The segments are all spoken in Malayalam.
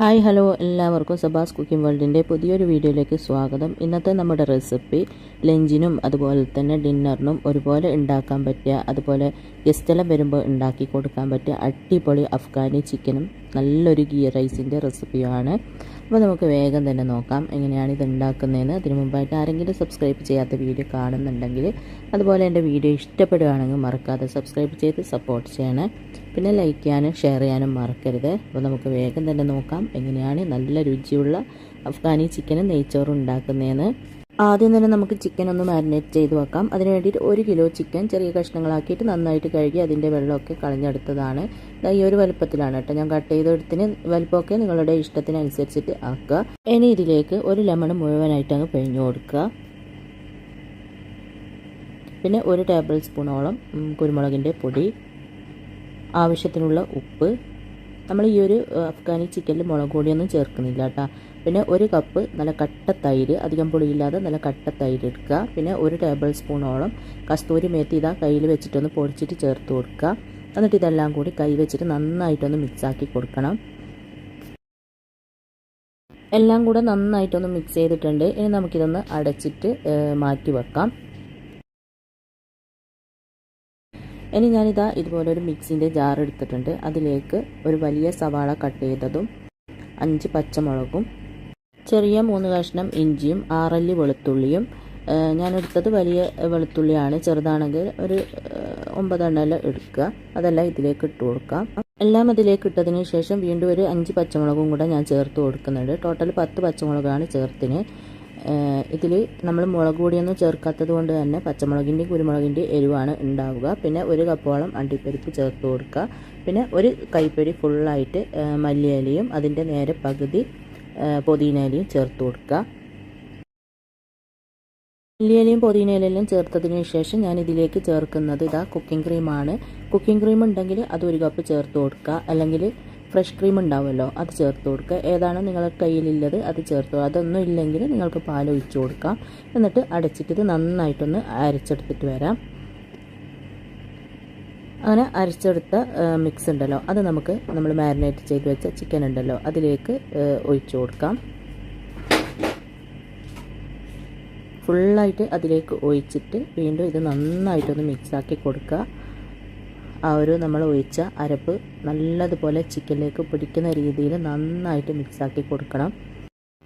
ഹായ് ഹലോ എല്ലാവർക്കും സബാസ് കുക്കിംഗ് വേൾഡിൻ്റെ പുതിയൊരു വീഡിയോയിലേക്ക് സ്വാഗതം. ഇന്നത്തെ നമ്മുടെ റെസിപ്പി ലഞ്ചിനും അതുപോലെ തന്നെ ഡിന്നറിനും ഒരുപോലെ ഉണ്ടാക്കാൻ പറ്റിയ, അതുപോലെ ഗസ്റ്റെല്ലാം വരുമ്പോൾ ഉണ്ടാക്കി കൊടുക്കാൻ പറ്റിയ അടിപൊളി അഫ്ഗാനി ചിക്കനും നല്ലൊരു ഗീ റൈസിൻ്റെ റെസിപ്പിയാണ്. അപ്പോൾ നമുക്ക് വേഗം തന്നെ നോക്കാം എങ്ങനെയാണ് ഇത് ഉണ്ടാക്കുന്നതെന്ന്. അതിനു മുമ്പായിട്ട് ആരെങ്കിലും സബ്സ്ക്രൈബ് ചെയ്യാത്ത വീഡിയോ കാണുന്നുണ്ടെങ്കിൽ, അതുപോലെ എൻ്റെ വീഡിയോ ഇഷ്ടപ്പെടുകയാണെങ്കിൽ മറക്കാതെ സബ്സ്ക്രൈബ് ചെയ്ത് സപ്പോർട്ട് ചെയ്യണേ. പിന്നെ ലൈക്ക് ചെയ്യാനും ഷെയർ ചെയ്യാനും മറക്കരുത്. അപ്പോൾ നമുക്ക് വേഗം തന്നെ നോക്കാം എങ്ങനെയാണ് നല്ല രുചിയുള്ള അഫ്ഗാനി ചിക്കനും നെയ്ച്ചോറും ഉണ്ടാക്കുന്നതെന്ന്. ആദ്യം തന്നെ നമുക്ക് ചിക്കൻ ഒന്ന് മാരിനേറ്റ് ചെയ്ത് വെക്കാം. അതിന് വേണ്ടിയിട്ട് 1 കിലോ ചിക്കൻ ചെറിയ കഷ്ണങ്ങളാക്കിയിട്ട് നന്നായിട്ട് കഴുകി അതിൻ്റെ വെള്ളമൊക്കെ കളഞ്ഞെടുത്തതാണ്. ഈ ഒരു വലുപ്പത്തിലാണ് കേട്ടോ ഞാൻ കട്ട് ചെയ്തെടുത്തിന്. വലുപ്പമൊക്കെ നിങ്ങളുടെ ഇഷ്ടത്തിനനുസരിച്ചിട്ട് ആക്കുക. ഇനി ഇതിലേക്ക് 1 ലെമൺ മുഴുവനായിട്ട് അങ്ങ് പിഴിഞ്ഞു കൊടുക്കുക. പിന്നെ 1 ടേബിൾ സ്പൂണോളം കുരുമുളകിൻ്റെ പൊടി, ആവശ്യത്തിനുള്ള ഉപ്പ്. നമ്മൾ ഈ ഒരു അഫ്ഗാനി ചിക്കനിൽ മുളക് പൊടിയൊന്നും ചേർക്കുന്നില്ല കേട്ടോ. പിന്നെ 1 കപ്പ് നല്ല കട്ട തൈര്, അധികം പുളിയില്ലാതെ നല്ല കട്ട തൈര് എടുക്കുക. പിന്നെ 1 ടേബിൾ സ്പൂണോളം കസ്തൂരി മേത്തി ഇതാ കയ്യിൽ വെച്ചിട്ടൊന്ന് പൊടിച്ചിട്ട് ചേർത്ത് കൊടുക്കുക. എന്നിട്ട് ഇതെല്ലാം കൂടി കൈ വെച്ചിട്ട് നന്നായിട്ടൊന്ന് മിക്സാക്കി കൊടുക്കണം. എല്ലാം കൂടെ നന്നായിട്ടൊന്ന് മിക്സ് ചെയ്തിട്ടുണ്ട്. ഇനി നമുക്കിതൊന്ന് അടച്ചിട്ട് മാറ്റി വെക്കാം. ഇനി ഞാനിതാ ഇതുപോലെ ഒരു മിക്സിൻ്റെ ജാർ എടുത്തിട്ടുണ്ട്. അതിലേക്ക് ഒരു വലിയ സവാള കട്ട് ചെയ്തതും 5 പച്ചമുളകും ചെറിയ 3 കഷ്ണം ഇഞ്ചിയും 6 അല്ലി വെളുത്തുള്ളിയും, ഞാനെടുത്തത് വലിയ വെളുത്തുള്ളിയാണ്, ചെറുതാണെങ്കിൽ ഒരു 9 എണ്ണം എടുക്കുക. അതെല്ലാം ഇതിലേക്ക് ഇട്ട് കൊടുക്കാം. എല്ലാം അതിലേക്ക് ഇട്ടതിന് ശേഷം വീണ്ടും ഒരു 5 പച്ചമുളകും കൂടെ ഞാൻ ചേർത്ത് കൊടുക്കുന്നുണ്ട്. ടോട്ടൽ 10 പച്ചമുളകാണ് ചേർത്തിന്. ഇതിൽ നമ്മൾ മുളക് പൊടിയൊന്നും ചേർക്കാത്തത് കൊണ്ട് തന്നെ പച്ചമുളകിൻ്റെ കുരുമുളകിൻ്റെ എരിവാണ് ഉണ്ടാവുക. പിന്നെ 1 കപ്പോളം അണ്ടിപ്പരിപ്പ് ചേർത്ത് കൊടുക്കുക. പിന്നെ 1 കൈപ്പിടി ഫുള്ളായിട്ട് മല്ലിയിലയും അതിൻ്റെ നേരെ പകുതി പുതിനയിലയും ചേർത്ത് കൊടുക്കുക. മല്ലിയിലയും പുതിനയിലെല്ലാം ചേർത്തതിന് ശേഷം ഞാൻ ഇതിലേക്ക് ചേർക്കുന്നത് ഇതാ കുക്കിംഗ് ക്രീമാണ്. കുക്കിംഗ് ക്രീം ഉണ്ടെങ്കിൽ അത് 1 കപ്പ് ചേർത്ത് കൊടുക്കുക. അല്ലെങ്കിൽ ഫ്രഷ് ക്രീം ഉണ്ടാവുമല്ലോ, അത് ചേർത്ത് കൊടുക്കുക. ഏതാണ് നിങ്ങളുടെ കയ്യിലുള്ളത് അത് ചേർത്ത്. അതൊന്നും ഇല്ലെങ്കിൽ നിങ്ങൾക്ക് പാൽ ഒഴിച്ച് കൊടുക്കാം. എന്നിട്ട് അടച്ചിട്ട് ഇത് നന്നായിട്ടൊന്ന് അരച്ചെടുത്തിട്ട് വരാം. അങ്ങനെ അരച്ചെടുത്ത മിക്സ് ഉണ്ടല്ലോ, അത് നമ്മൾ മാരിനേറ്റ് ചെയ്ത് വെച്ച ചിക്കൻ ഉണ്ടല്ലോ അതിലേക്ക് ഒഴിച്ചു കൊടുക്കാം. ഫുള്ളായിട്ട് അതിലേക്ക് ഒഴിച്ചിട്ട് വീണ്ടും ഇത് നന്നായിട്ടൊന്ന് മിക്സാക്കി കൊടുക്കുക. ആ ഒരു നമ്മൾ ഒഴിച്ച അരപ്പ് നല്ലതുപോലെ ചിക്കനിലേക്ക് പിടിക്കുന്ന രീതിയിൽ നന്നായിട്ട് മിക്സാക്കി കൊടുക്കണം.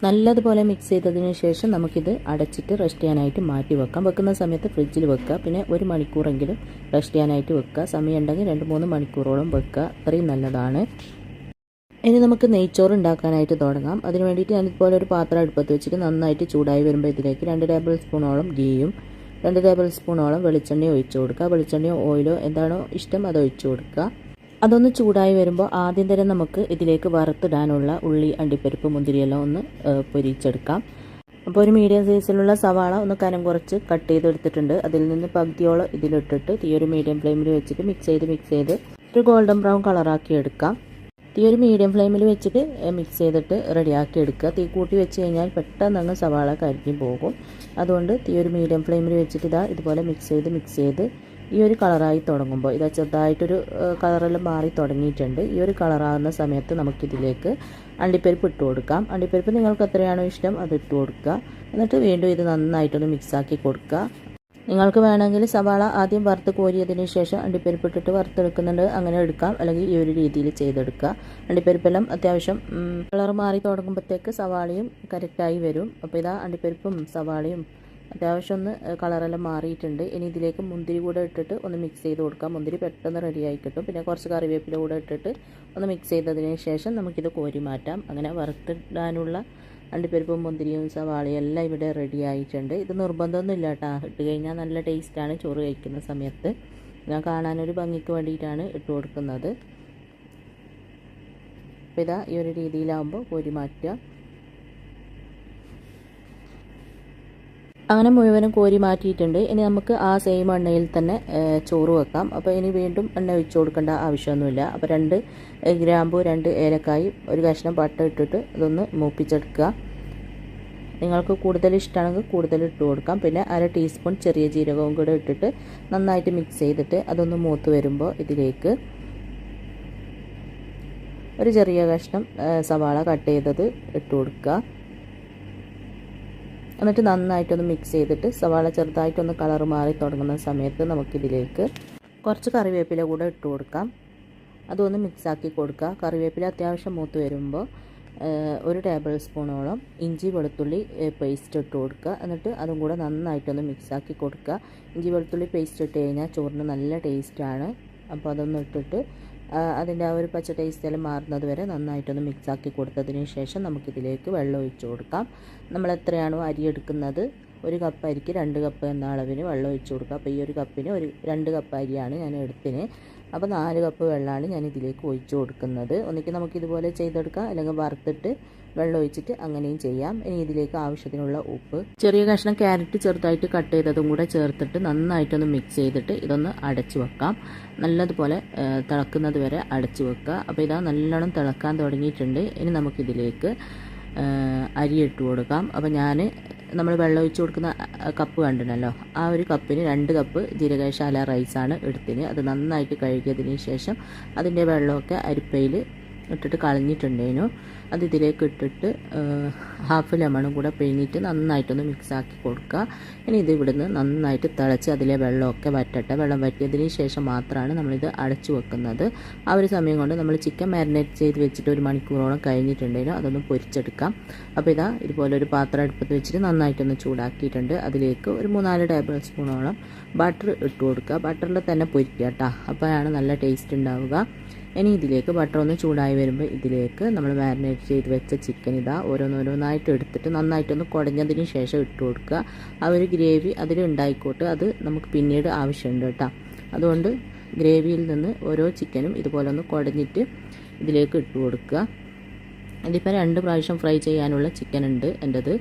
നല്ലതുപോലെ മിക്സ് ചെയ്തതിന് ശേഷം നമുക്കിത് അടച്ചിട്ട് റെസ്റ്റ് ചെയ്യാനായിട്ട് മാറ്റി വെക്കാം. വെക്കുന്ന സമയത്ത് ഫ്രിഡ്ജിൽ വെക്കുക. പിന്നെ 1 മണിക്കൂറെങ്കിലും റെസ്റ്റ് ചെയ്യാനായിട്ട് വെക്കുക. സമയം ഉണ്ടെങ്കിൽ 2-3 മണിക്കൂറോളം വെക്കുക. അത്രയും നല്ലതാണ്. ഇനി നമുക്ക് നെയ്ച്ചോറ് ഉണ്ടാക്കാനായിട്ട് തുടങ്ങാം. അതിന് വേണ്ടിയിട്ട് ഞാനിതുപോലെ ഒരു പാത്രം അടുപ്പത്ത് വെച്ചിട്ട് നന്നായിട്ട് ചൂടായി വരുമ്പോൾ ഇതിലേക്ക് 2 ടേബിൾ സ്പൂണോളം ഗീയും 2 ടേബിൾ സ്പൂണോളം വെളിച്ചെണ്ണ ഒഴിച്ചു കൊടുക്കുക. വെളിച്ചെണ്ണയോ ഓയിലോ എന്താണോ ഇഷ്ടം അത് ഒഴിച്ചു കൊടുക്കുക. അതൊന്ന് ചൂടായി വരുമ്പോൾ ആദ്യം തന്നെ നമുക്ക് ഇതിലേക്ക് വറുത്തിടാനുള്ള ഉള്ളി, അണ്ടിപ്പരിപ്പ്, മുന്തിരിയെല്ലാം ഒന്ന് പൊരിച്ചെടുക്കാം. അപ്പോൾ ഒരു മീഡിയം സൈസിലുള്ള സവാള ഒന്ന് കനം കുറച്ച് കട്ട് ചെയ്തെടുത്തിട്ടുണ്ട്. അതിൽ നിന്ന് പകുതിയോളം ഇതിലിട്ടിട്ട് തീ ഒരു മീഡിയം ഫ്ലെയിമിൽ വെച്ചിട്ട് മിക്സ് ചെയ്ത് ഒരു ഗോൾഡൻ ബ്രൗൺ കളറാക്കി എടുക്കാം. തീ ഒരു മീഡിയം ഫ്ലെയിമിൽ വെച്ചിട്ട് മിക്സ് ചെയ്തിട്ട് റെഡിയാക്കി എടുക്കുക. തീ കൂട്ടി വെച്ച് കഴിഞ്ഞാൽ പെട്ടെന്ന് അങ്ങ് സവാള കരിഞ്ഞു പോകും. അതുകൊണ്ട് തീ ഒരു മീഡിയം ഫ്ലെയിമിൽ വെച്ചിട്ട് ഇതുപോലെ മിക്സ് ചെയ്ത് ഈ ഒരു കളറായി തുടങ്ങുമ്പോൾ ചെറുതായിട്ടൊരു കളറെല്ലാം മാറി തുടങ്ങിയിട്ടുണ്ട്. ഈ ഒരു കളറാകുന്ന സമയത്ത് നമുക്കിതിലേക്ക് അണ്ടിപ്പരിപ്പ് ഇട്ട് കൊടുക്കാം. അണ്ടിപ്പരിപ്പ് നിങ്ങൾക്ക് എത്രയാണോ ഇഷ്ടം അത് ഇട്ട് കൊടുക്കുക. എന്നിട്ട് വീണ്ടും ഇത് നന്നായിട്ടൊന്ന് മിക്സാക്കി കൊടുക്കുക. നിങ്ങൾക്ക് വേണമെങ്കിൽ സവാള ആദ്യം വറുത്ത് കോരിയതിന് ശേഷം അണ്ടിപ്പരിപ്പ് ഇട്ടിട്ട് വറുത്തെടുക്കുന്നുണ്ട്, അങ്ങനെ എടുക്കാം. അല്ലെങ്കിൽ ഈ ഒരു രീതിയിൽ ചെയ്തെടുക്കുക. അണ്ടിപ്പരിപ്പെല്ലാം അത്യാവശ്യം കളർ മാറി തുടങ്ങുമ്പോഴത്തേക്ക് സവാളയും കറക്റ്റായി വരും. അപ്പോൾ ഇതാ അണ്ടിപ്പരിപ്പും സവാളയും അത്യാവശ്യം ഒന്ന് കളറെല്ലാം മാറിയിട്ടുണ്ട്. ഇനി ഇതിലേക്ക് മുന്തിരി കൂടെ ഇട്ടിട്ട് ഒന്ന് മിക്സ് ചെയ്ത് കൊടുക്കാം. മുന്തിരി പെട്ടെന്ന് റെഡിയായി കിട്ടും. പിന്നെ കുറച്ച് കറിവേപ്പില കൂടെ ഇട്ടിട്ട് ഒന്ന് മിക്സ് ചെയ്തതിന് ശേഷം നമുക്കിത് കോരി മാറ്റാം. അങ്ങനെ വറുത്തിടാനുള്ള അണ്ടിപ്പരിപ്പും മുന്തിരിയും സവാളയും എല്ലാം ഇവിടെ റെഡി ആയിട്ടുണ്ട്. ഇത് നിർബന്ധമൊന്നുമില്ല കേട്ടോ, ഇട്ട് കഴിഞ്ഞാൽ നല്ല ടേസ്റ്റാണ് ചോറ് കഴിക്കുന്ന സമയത്ത്. ഞാൻ കാണാനൊരു ഭംഗിക്ക് വേണ്ടിയിട്ടാണ് ഇട്ട് കൊടുക്കുന്നത്. അപ്പോൾ ഇതാ ഈ ഒരു രീതിയിലാവുമ്പോൾ കോരി മാറ്റുക. അങ്ങനെ മുഴുവനും കോരി മാറ്റിയിട്ടുണ്ട്. ഇനി നമുക്ക് ആ സെയിം എണ്ണയിൽ തന്നെ ചോറ് വെക്കാം. അപ്പോൾ ഇനി വീണ്ടും എണ്ണ ഒഴിച്ച് കൊടുക്കേണ്ട ആവശ്യമൊന്നുമില്ല. അപ്പോൾ 2 ഗ്രാമ്പു, 2 ഏലക്കായും 1 കഷ്ണം പട്ട ഇട്ടിട്ട് ഇതൊന്ന് മൂപ്പിച്ചെടുക്കുക. നിങ്ങൾക്ക് കൂടുതൽ ഇഷ്ടമാണെങ്കിൽ കൂടുതൽ ഇട്ട് കൊടുക്കാം. പിന്നെ 1/2 ടീസ്പൂൺ ചെറിയ ജീരകവും കൂടെ ഇട്ടിട്ട് നന്നായിട്ട് മിക്സ് ചെയ്തിട്ട് അതൊന്ന് മൂത്ത് വരുമ്പോൾ ഇതിലേക്ക് ഒരു ചെറിയ കഷ്ണം സവാള കട്ട് ചെയ്തത് ഇട്ട് കൊടുക്കുക. എന്നിട്ട് നന്നായിട്ടൊന്ന് മിക്സ് ചെയ്തിട്ട് സവാള ചെറുതായിട്ടൊന്ന് കളർ മാറി തുടങ്ങുന്ന സമയത്ത് നമുക്കിതിലേക്ക് കുറച്ച് കറിവേപ്പില കൂടെ ഇട്ട് കൊടുക്കാം. അതൊന്ന് മിക്സാക്കി കൊടുക്കുക. കറിവേപ്പില അത്യാവശ്യം മൂത്ത് വരുമ്പോൾ 1 ടേബിൾ സ്പൂണോളം ഇഞ്ചി വെളുത്തുള്ളി പേസ്റ്റ് ഇട്ട് കൊടുക്കുക. എന്നിട്ട് അതും കൂടെ നന്നായിട്ടൊന്ന് മിക്സാക്കി കൊടുക്കുക. ഇഞ്ചി വെളുത്തുള്ളി പേസ്റ്റ് ഇട്ട് കഴിഞ്ഞാൽ ചോറിന് നല്ല ടേസ്റ്റാണ്. അപ്പോൾ അതൊന്ന് ഇട്ടിട്ട് അതിൻ്റെ ആ ഒരു പച്ച ടേസ്റ്റെല്ലാം മാറുന്നത് വരെ നന്നായിട്ടൊന്ന് മിക്സാക്കി കൊടുത്തതിന് ശേഷം നമുക്കിതിലേക്ക് വെള്ളം ഒഴിച്ച് കൊടുക്കാം. നമ്മൾ എത്രയാണോ അരി എടുക്കുന്നത് 1 കപ്പ് അരിക്ക് 2 കപ്പ് എന്ന അളവിന് വെള്ളം ഒഴിച്ച് കൊടുക്കുക. അപ്പോൾ ഈ ഒരു കപ്പിന് 2 കപ്പ് അരിയാണ് ഞാൻ എടുത്തിന്. അപ്പോൾ 4 കപ്പ് വെള്ളമാണ് ഞാൻ ഇതിലേക്ക് ഒഴിച്ച് കൊടുക്കുന്നത്. ഒന്നിക്ക് നമുക്കിതുപോലെ ചെയ്തെടുക്കാം, അല്ലെങ്കിൽ വറുത്തിട്ട് വെള്ളം ഒഴിച്ചിട്ട് അങ്ങനെയും ചെയ്യാം. ഇനി ഇതിലേക്ക് ആവശ്യത്തിനുള്ള ഉപ്പ്, ചെറിയ കഷ്ണം ക്യാരറ്റ് ചെറുതായിട്ട് കട്ട് ചെയ്തതും കൂടെ ചേർത്തിട്ട് നന്നായിട്ടൊന്ന് മിക്സ് ചെയ്തിട്ട് ഇതൊന്ന് അടച്ചു വെക്കാം. നല്ലതുപോലെ തിളക്കുന്നത് വരെ അടച്ചു വെക്കുക. അപ്പോൾ ഇതാ നല്ലോണം തിളക്കാൻ തുടങ്ങിയിട്ടുണ്ട്. ഇനി നമുക്കിതിലേക്ക് അരി ഇട്ട് കൊടുക്കാം. അപ്പോൾ നമ്മൾ വെള്ളം ഒഴിച്ച് കൊടുക്കുന്ന കപ്പ് കണ്ടിട്ടുണ്ടല്ലോ, ആ ഒരു കപ്പിന് 2 കപ്പ് ജീരകശാല റൈസാണ് എടുത്തിന്. അത് നന്നായിട്ട് കഴുകിയതിന് ശേഷം അതിൻ്റെ വെള്ളമൊക്കെ അരിപ്പയിൽ ഇട്ടിട്ട് കളഞ്ഞിട്ടുണ്ടേനു. അത് ഇതിലേക്ക് ഇട്ടിട്ട് ഹാഫ് ലെമണും കൂടെ പിഴിഞ്ഞിട്ട് നന്നായിട്ടൊന്ന് മിക്സാക്കി കൊടുക്കുക. ഇനി ഇത് ഇവിടുന്ന് നന്നായിട്ട് തിളച്ച് അതിലെ വെള്ളമൊക്കെ വറ്റട്ടെ. വെള്ളം വറ്റിയതിന് ശേഷം മാത്രമാണ് നമ്മളിത് അടച്ചു വെക്കുന്നത്. ആ ഒരു സമയം കൊണ്ട് നമ്മൾ ചിക്കൻ മാരിനേറ്റ് ചെയ്ത് വെച്ചിട്ട് 1 മണിക്കൂറോളം കഴിഞ്ഞിട്ടുണ്ടെങ്കിലും അതൊന്ന് പൊരിച്ചെടുക്കാം. അപ്പോൾ ഇതാ ഇതുപോലെ ഒരു പാത്രം അടുപ്പത്ത് വെച്ചിട്ട് നന്നായിട്ടൊന്ന് ചൂടാക്കിയിട്ടുണ്ട്. അതിലേക്ക് ഒരു 3-4 ടേബിൾ സ്പൂണോളം ബട്ടർ ഇട്ട് കൊടുക്കുക. ബട്ടറിൽ തന്നെ പൊരിക്കുക കേട്ടോ, അപ്പോഴാണ് നല്ല ടേസ്റ്റ് ഉണ്ടാവുക. ഇനി ഇതിലേക്ക് ബട്ടർ ഒന്ന് ചൂടായി വരുമ്പോൾ ഇതിലേക്ക് നമ്മൾ മാരിനേറ്റ് ചെയ്ത് വെച്ച ചിക്കൻ ഇതാ ഓരോന്നോരോന്നായിട്ട് എടുത്തിട്ട് നന്നായിട്ടൊന്ന് കുടഞ്ഞതിന് ശേഷം ഇട്ട് കൊടുക്കുക. ആ ഒരു ഗ്രേവി അതിലുണ്ടായിക്കോട്ടെ, അത് നമുക്ക് പിന്നീട് ആവശ്യമുണ്ട് കേട്ടോ. അതുകൊണ്ട് ഗ്രേവിയിൽ നിന്ന് ഓരോ ചിക്കനും ഇതുപോലെ ഒന്ന് കുടഞ്ഞിട്ട് ഇതിലേക്ക് ഇട്ട് കൊടുക്കുക. ഇതിപ്പോൾ 2 പ്രാവശ്യം ഫ്രൈ ചെയ്യാനുള്ള ചിക്കൻ ഉണ്ട് എൻ്റെത്.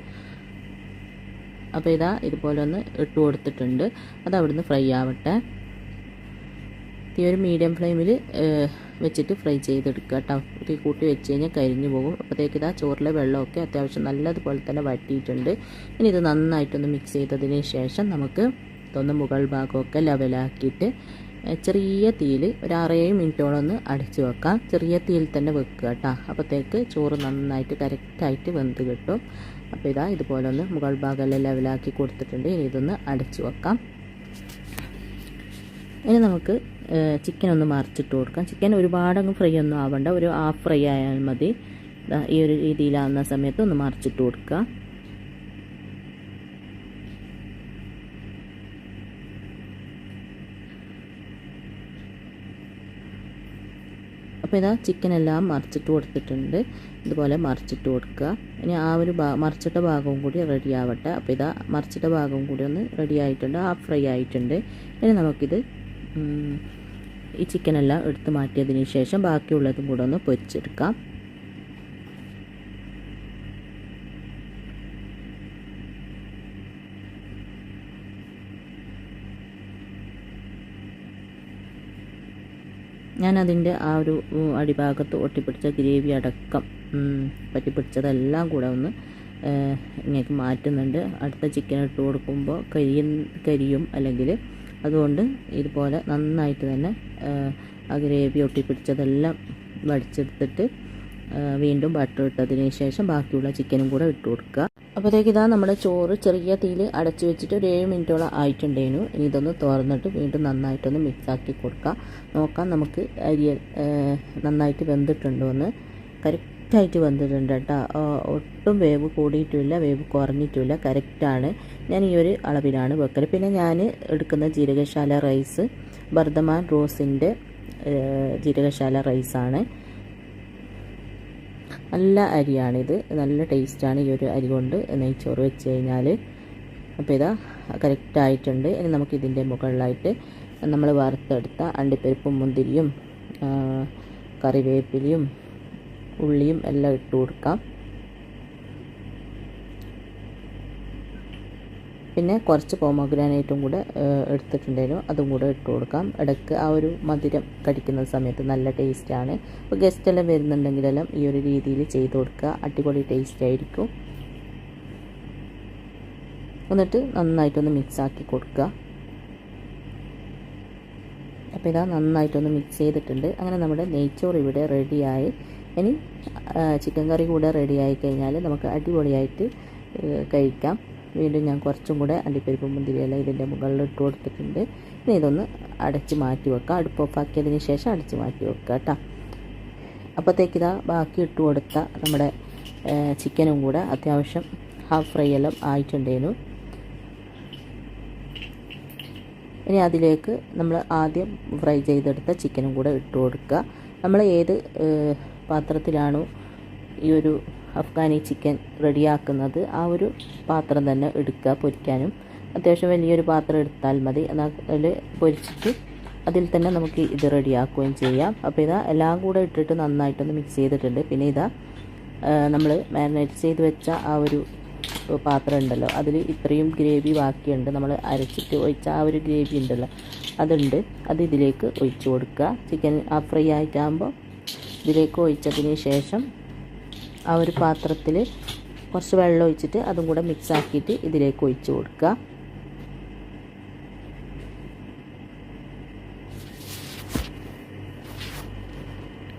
അപ്പോൾ ഇതാ ഇതുപോലെ ഒന്ന് ഇട്ട് കൊടുത്തിട്ടുണ്ട്. അത് അവിടുന്ന് ഫ്രൈ ആവട്ടെ. ഈ ഒരു മീഡിയം ഫ്ലെയിമിൽ വെച്ചിട്ട് ഫ്രൈ ചെയ്തെടുക്കുക കേട്ടോ. തീ കൂട്ടി വെച്ച് കഴിഞ്ഞാൽ കരിഞ്ഞു പോകും. അപ്പോഴത്തേക്ക് ഇതാ ചോറിലെ വെള്ളമൊക്കെ അത്യാവശ്യം നല്ലതുപോലെ തന്നെ വറ്റിയിട്ടുണ്ട്. ഇനി ഇത് നന്നായിട്ടൊന്ന് മിക്സ് ചെയ്തതിന് ശേഷം നമുക്ക് ഇതൊന്ന് മുകൾ ഭാഗമൊക്കെ ലെവലാക്കിയിട്ട് ചെറിയ തീയിൽ ഒരു 6-7 മിനിറ്റോളം ഒന്ന് അടച്ചു വെക്കാം. ചെറിയ തീയിൽ തന്നെ വെക്കുക കേട്ടോ. അപ്പോഴത്തേക്ക് ചോറ് നന്നായിട്ട് കറക്റ്റായിട്ട് വെന്ത് കിട്ടും. അപ്പോൾ ഇതാ ഇതുപോലെ ഒന്ന് മുകൾ ഭാഗമെല്ലാം ലെവലാക്കി കൊടുത്തിട്ടുണ്ട്. ഇനി ഇതൊന്ന് അടച്ചു വെക്കാം. ഇനി നമുക്ക് ചിക്കൻ ഒന്ന് മറിച്ചിട്ട് കൊടുക്കാം. ചിക്കൻ ഒരുപാടങ്ങ് ഫ്രൈ ഒന്നും ആവണ്ട, ഒരു ഹാഫ് ഫ്രൈ ആയാൽ മതി. ഈ ഒരു രീതിയിലാവുന്ന സമയത്ത് ഒന്ന് മറിച്ചിട്ട് കൊടുക്കുക. അപ്പോൾ ഇതാ ചിക്കനെല്ലാം മറിച്ചിട്ട് കൊടുത്തിട്ടുണ്ട്. ഇതുപോലെ മറിച്ചിട്ട് കൊടുക്കുക. ഇനി ആ ഒരു മറിച്ചിട്ട ഭാഗവും കൂടി റെഡി ആവട്ടെ. അപ്പോൾ ഇതാ മറിച്ചിട്ട ഭാഗവും കൂടി ഒന്ന് റെഡി ആയിട്ടുണ്ട്, ഹാഫ് ഫ്രൈ ആയിട്ടുണ്ട്. ഇനി നമുക്കിത് ഈ ചിക്കനെല്ലാം എടുത്ത് മാറ്റിയതിന് ശേഷം ബാക്കിയുള്ളതും കൂടെ ഒന്ന് പൊരിച്ചെടുക്കാം. ഞാനതിൻ്റെ ആ ഒരു അടിഭാഗത്ത് ഒട്ടിപ്പിടിച്ച ഗ്രേവി അടക്കം പറ്റിപ്പിടിച്ചതെല്ലാം കൂടെ ഒന്ന് ഇങ്ങേക്ക് മാറ്റുന്നുണ്ട്. അടുത്ത ചിക്കൻ ഇട്ട് കൊടുക്കുമ്പോൾ കരിയും അല്ലെങ്കിൽ, അതുകൊണ്ട് ഇതുപോലെ നന്നായിട്ട് തന്നെ ആ ഗ്രേവി ഒട്ടിപ്പിടിച്ചതെല്ലാം വടിച്ചെടുത്തിട്ട് വീണ്ടും ബട്ടർ ഇട്ടതിന് ശേഷം ബാക്കിയുള്ള ചിക്കനും കൂടെ ഇട്ട് കൊടുക്കുക. അപ്പോഴത്തേക്ക് ഇതാ നമ്മുടെ ചോറ് ചെറിയ തീയിൽ അടച്ചു വെച്ചിട്ട് ഒരു 7 മിനിറ്റോളം ആയിട്ടുണ്ടേനു. ഇനി ഇതൊന്ന് തുറന്നിട്ട് വീണ്ടും നന്നായിട്ടൊന്ന് മിക്സാക്കി കൊടുക്കുക. നോക്കാം നമുക്ക് അരി നന്നായിട്ട് വെന്തിട്ടുണ്ടോ എന്ന്. കറക്റ്റായിട്ട് വെന്തിട്ടുണ്ട് കേട്ടോ. ഒട്ടും വേവ് കൂടിയിട്ടുമില്ല, വേവ് കുറഞ്ഞിട്ടുമില്ല, കറക്റ്റാണ്. ഞാൻ ഈ ഒരു അളവിലാണ് വെക്കൽ. പിന്നെ ഞാൻ എടുക്കുന്ന ജീരകശാല റൈസ് ബർദമാൻ റോസിൻ്റെ ജീരകശാല റൈസാണ്. നല്ല അരിയാണിത്, നല്ല ടേസ്റ്റാണ് ഈ ഒരു അരി കൊണ്ട് നെയ്ച്ചോറ് വെച്ച് കഴിഞ്ഞാൽ. അപ്പോൾ ഇതാ കറക്റ്റായിട്ടുണ്ട്. ഇനി നമുക്കിതിൻ്റെ മുകളിലായിട്ട് നമ്മൾ വറുത്തെടുത്ത അണ്ടിപ്പരിപ്പും മുന്തിരിയും കറിവേപ്പിലയും ഉള്ളിയും എല്ലാം ഇട്ട് കൊടുക്കാം. പിന്നെ കുറച്ച് പോമഗ്രാനൈറ്റും കൂടെ എടുത്തിട്ടുണ്ടായിരുന്നു, അതും കൂടെ ഇട്ട് കൊടുക്കാം. ഇടയ്ക്ക് ആ ഒരു മധുരം കടിക്കുന്ന സമയത്ത് നല്ല ടേസ്റ്റാണ്. അപ്പോൾ ഗസ്റ്റെല്ലാം വരുന്നുണ്ടെങ്കിലെല്ലാം ഈ ഒരു രീതിയിൽ ചെയ്ത് കൊടുക്കുക, അടിപൊളി ടേസ്റ്റ് ആയിരിക്കും. എന്നിട്ട് നന്നായിട്ടൊന്ന് മിക്സാക്കി കൊടുക്കുക. അപ്പോൾ ഇതാ നന്നായിട്ടൊന്ന് മിക്സ് ചെയ്തിട്ടുണ്ട്. അങ്ങനെ നമ്മുടെ നെയ്ച്ചോറ് ഇവിടെ റെഡിയായി. ഇനി ചിക്കൻ കറി കൂടെ റെഡിയായി കഴിഞ്ഞാൽ നമുക്ക് അടിപൊളിയായിട്ട് കഴിക്കാം. വീണ്ടും ഞാൻ കുറച്ചും കൂടെ അണ്ടിപ്പരിപ്പ് മുന്തിരിയെല്ലാം ഇതിൻ്റെ മുകളിൽ ഇട്ട് കൊടുത്തിട്ടുണ്ട്. ഇനി ഇതൊന്ന് അടച്ച് മാറ്റി വെക്കാം. അടുപ്പ് ഓഫാക്കിയതിന് ശേഷം അടച്ച് മാറ്റി വെക്കുക കേട്ടോ. അപ്പോഴത്തേക്ക് ഇതാ ബാക്കി ഇട്ട് കൊടുത്ത നമ്മുടെ ചിക്കനും കൂടെ അത്യാവശ്യം ഹാഫ് ഫ്രൈ എല്ലാം ആയിട്ടുണ്ടേനു. ഇനി അതിലേക്ക് നമ്മൾ ആദ്യം ഫ്രൈ ചെയ്തെടുത്ത ചിക്കനും കൂടെ ഇട്ട് കൊടുക്കുക. നമ്മൾ ഏത് പാത്രത്തിലാണോ ഈ ഒരു അഫ്ഗാനി ചിക്കൻ റെഡിയാക്കുന്നത് ആ ഒരു പാത്രം തന്നെ എടുക്കുക പൊരിക്കാനും. അത്യാവശ്യം വലിയൊരു പാത്രം എടുത്താൽ മതി. അതിൽ പൊരിച്ചിട്ട് അതിൽ തന്നെ നമുക്ക് ഇത് റെഡിയാക്കുകയും ചെയ്യാം. അപ്പോൾ ഇതാ എല്ലാം കൂടെ ഇട്ടിട്ട് നന്നായിട്ടൊന്ന് മിക്സ് ചെയ്തിട്ടുണ്ട്. പിന്നെ ഇതാ നമ്മൾ മാരിനേറ്റ് ചെയ്ത് വെച്ച ആ ഒരു പാത്രം ഉണ്ടല്ലോ, അതിൽ ഇത്രയും ഗ്രേവി ബാക്കിയുണ്ട്. നമ്മൾ അരച്ചിട്ട് ഒഴിച്ച ആ ഒരു ഗ്രേവി ഉണ്ടല്ലോ അതുണ്ട്. അത് ഇതിലേക്ക് ഒഴിച്ച് കൊടുക്കുക. ചിക്കൻ ആ ഫ്രൈ ആയിട്ടാകുമ്പോൾ ഇതിലേക്ക് ഒഴിച്ചതിന് ശേഷം ആ ഒരു പാത്രത്തിൽ കുറച്ച് വെള്ളം ഒഴിച്ചിട്ട് അതും കൂടെ മിക്സ് ആക്കിയിട്ട് ഇതിലേക്ക് ഒഴിച്ച് കൊടുക്കുക.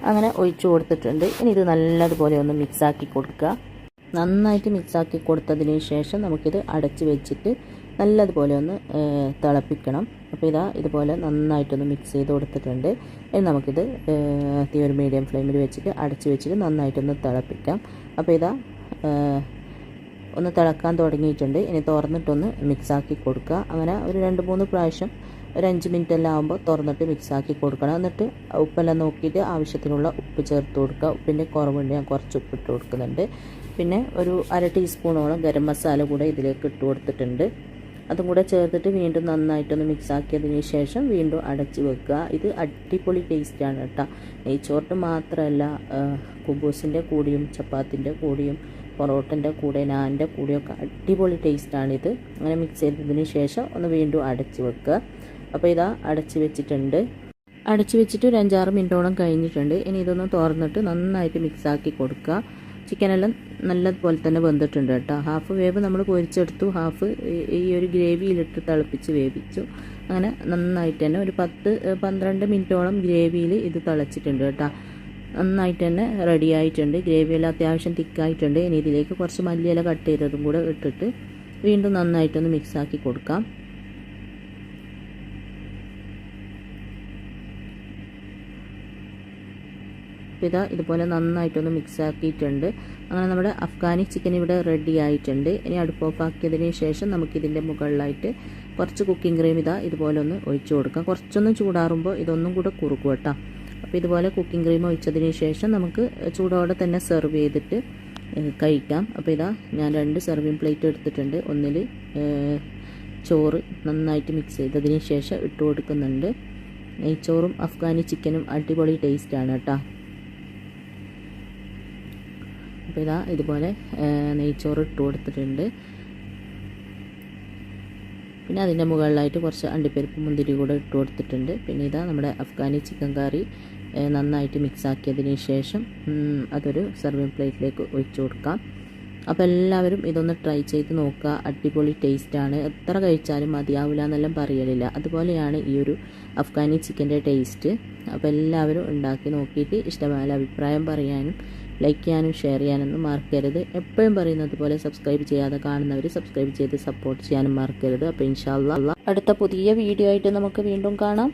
അങ്ങനെ ഒഴിച്ച് കൊടുത്തിട്ടുണ്ട്. ഇനി ഇത് നല്ലതുപോലെ ഒന്ന് മിക്സാക്കി കൊടുക്കുക. നന്നായിട്ട് മിക്സാക്കി കൊടുത്തതിന് ശേഷം നമുക്കിത് അടച്ച് വെച്ചിട്ട് നല്ലതുപോലെ ഒന്ന് തിളപ്പിക്കണം. അപ്പോൾ ഇതുപോലെ നന്നായിട്ടൊന്ന് മിക്സ് ചെയ്ത് കൊടുത്തിട്ടുണ്ട്. ഇനി നമുക്കിത് തീ ഒരു മീഡിയം ഫ്ലെയിമിൽ വെച്ചിട്ട് അടച്ച് വെച്ചിട്ട് നന്നായിട്ടൊന്ന് തിളപ്പിക്കാം. അപ്പോൾ ഒന്ന് തിളക്കാൻ തുടങ്ങിയിട്ടുണ്ട്. ഇനി തുറന്നിട്ടൊന്ന് മിക്സാക്കി കൊടുക്കുക. അങ്ങനെ ഒരു 2-3 പ്രാവശ്യം ഒരു 5 മിനിറ്റ് എല്ലാം ആകുമ്പോൾ തുറന്നിട്ട് മിക്സാക്കി കൊടുക്കണം. എന്നിട്ട് ഉപ്പെല്ലാം നോക്കിയിട്ട് ആവശ്യത്തിനുള്ള ഉപ്പ് ചേർത്ത് കൊടുക്കുക. ഉപ്പിൻ്റെ കുറവുണ്ട്, ഞാൻ കുറച്ച് ഉപ്പിട്ട് കൊടുക്കുന്നുണ്ട്. പിന്നെ ഒരു 1/2 ടീസ്പൂണോളം ഗരം മസാല കൂടെ ഇതിലേക്ക് ഇട്ട് കൊടുത്തിട്ടുണ്ട്. അതും കൂടെ ചേർത്തിട്ട് വീണ്ടും നന്നായിട്ടൊന്ന് മിക്സാക്കിയതിന് ശേഷം വീണ്ടും അടച്ച് വെക്കുക. ഇത് അടിപൊളി ടേസ്റ്റാണ് കേട്ടോ. നെയ്ച്ചോറിന് മാത്രമല്ല, കുബൂസിൻ്റെ കൂടിയും ചപ്പാത്തിൻ്റെ കൂടിയും പൊറോട്ടൻ്റെ കൂടെ നാൻ്റെ കൂടെയൊക്കെ അടിപൊളി ടേസ്റ്റാണിത്. അങ്ങനെ മിക്സ് ചെയ്തതിന് ശേഷം ഒന്ന് വീണ്ടും അടച്ച് വെക്കുക. അപ്പോൾ അടച്ച് വെച്ചിട്ടുണ്ട്. അടച്ച് വെച്ചിട്ട് ഒരു 5-6 മിനിറ്റോളം കഴിഞ്ഞിട്ടുണ്ട്. ഇനി ഇതൊന്ന് തുറന്നിട്ട് നന്നായിട്ട് മിക്സാക്കി കൊടുക്കുക. ചിക്കനെല്ലാം നല്ലതുപോലെ തന്നെ വെന്തിട്ടുണ്ട് കേട്ടോ. ഹാഫ് വേവ് നമ്മൾ പൊരിച്ചെടുത്തു, ഹാഫ് ഈ ഒരു ഗ്രേവിയിലിട്ട് തിളപ്പിച്ച് വേവിച്ചു. അങ്ങനെ നന്നായിട്ട് തന്നെ ഒരു 10-12 മിനിറ്റോളം ഗ്രേവിയിൽ ഇത് തിളച്ചിട്ടുണ്ട് കേട്ടോ. നന്നായിട്ട് തന്നെ റെഡി ആയിട്ടുണ്ട്. ഗ്രേവിയെല്ലാം അത്യാവശ്യം തിക്കായിട്ടുണ്ട്. ഇനി ഇതിലേക്ക് കുറച്ച് മല്ലിയില കട്ട് ചെയ്തതും കൂടെ ഇട്ടിട്ട് വീണ്ടും നന്നായിട്ടൊന്ന് മിക്സാക്കി കൊടുക്കാം. ഇതുപോലെ നന്നായിട്ടൊന്ന് മിക്സ് ആക്കിയിട്ടുണ്ട്. അങ്ങനെ നമ്മുടെ അഫ്ഗാനി ചിക്കൻ ഇവിടെ റെഡി ആയിട്ടുണ്ട്. ഇനി അടുപ്പ് ഓഫാക്കിയതിന് ശേഷം നമുക്കിതിൻ്റെ മുകളിലായിട്ട് കുറച്ച് കുക്കിംഗ് ക്രീം ഇതുപോലെ ഒന്ന് ഒഴിച്ചു കൊടുക്കാം. കുറച്ചൊന്ന് ചൂടാറുമ്പോൾ ഇതൊന്നും കൂടെ കുറുക്കും കേട്ടോ. അപ്പോൾ ഇതുപോലെ കുക്കിംഗ് ക്രീം ഒഴിച്ചതിന് ശേഷം നമുക്ക് ചൂടോടെ തന്നെ സെർവ് ചെയ്തിട്ട് കഴിക്കാം. അപ്പോൾ ഞാൻ 2 സെർവിങ് പ്ലേറ്റ് എടുത്തിട്ടുണ്ട്. ഒന്നിൽ ചോറ് നന്നായിട്ട് മിക്സ് ചെയ്തതിന് ശേഷം ഇട്ട് കൊടുക്കുന്നുണ്ട്. നെയ്ച്ചോറും അഫ്ഗാനി ചിക്കനും അടിപൊളി ടേസ്റ്റാണ് കേട്ടോ. അപ്പോൾ ഇതുപോലെ നെയ്ച്ചോറ് ഇട്ട് കൊടുത്തിട്ടുണ്ട്. പിന്നെ അതിൻ്റെ മുകളിലായിട്ട് കുറച്ച് അണ്ടിപ്പരിപ്പ് മുന്തിരി കൂടെ ഇട്ട് കൊടുത്തിട്ടുണ്ട്. പിന്നെ നമ്മുടെ അഫ്ഗാനി ചിക്കൻ കറി നന്നായിട്ട് മിക്സ് ആക്കിയതിന് ശേഷം അതൊരു സെർവിങ് പ്ലേറ്റിലേക്ക് ഒഴിച്ചു കൊടുക്കാം. അപ്പോൾ എല്ലാവരും ഇതൊന്ന് ട്രൈ ചെയ്ത് നോക്കുക. അടിപൊളി ടേസ്റ്റാണ്. എത്ര കഴിച്ചാലും മതിയാവില്ല എന്നെല്ലാം പറയലില്ല. അതുപോലെയാണ് ഈ ഒരു അഫ്ഗാനി ചിക്കൻ്റെ ടേസ്റ്റ്. അപ്പോൾ എല്ലാവരും ഉണ്ടാക്കി നോക്കിയിട്ട് ഇഷ്ടമായ അഭിപ്രായം പറയാനും ലൈക്ക് ചെയ്യാനും ഷെയർ ചെയ്യാനൊന്നും മറക്കരുത്. എപ്പോഴും പറയുന്നത് പോലെ സബ്സ്ക്രൈബ് ചെയ്യാതെ കാണുന്നവർ സബ്സ്ക്രൈബ് ചെയ്ത് സപ്പോർട്ട് ചെയ്യാനും മറക്കരുത്. അപ്പോൾ ഇൻഷാ അല്ലാഹ് അടുത്ത പുതിയ വീഡിയോ ആയിട്ട് നമുക്ക് വീണ്ടും കാണാം.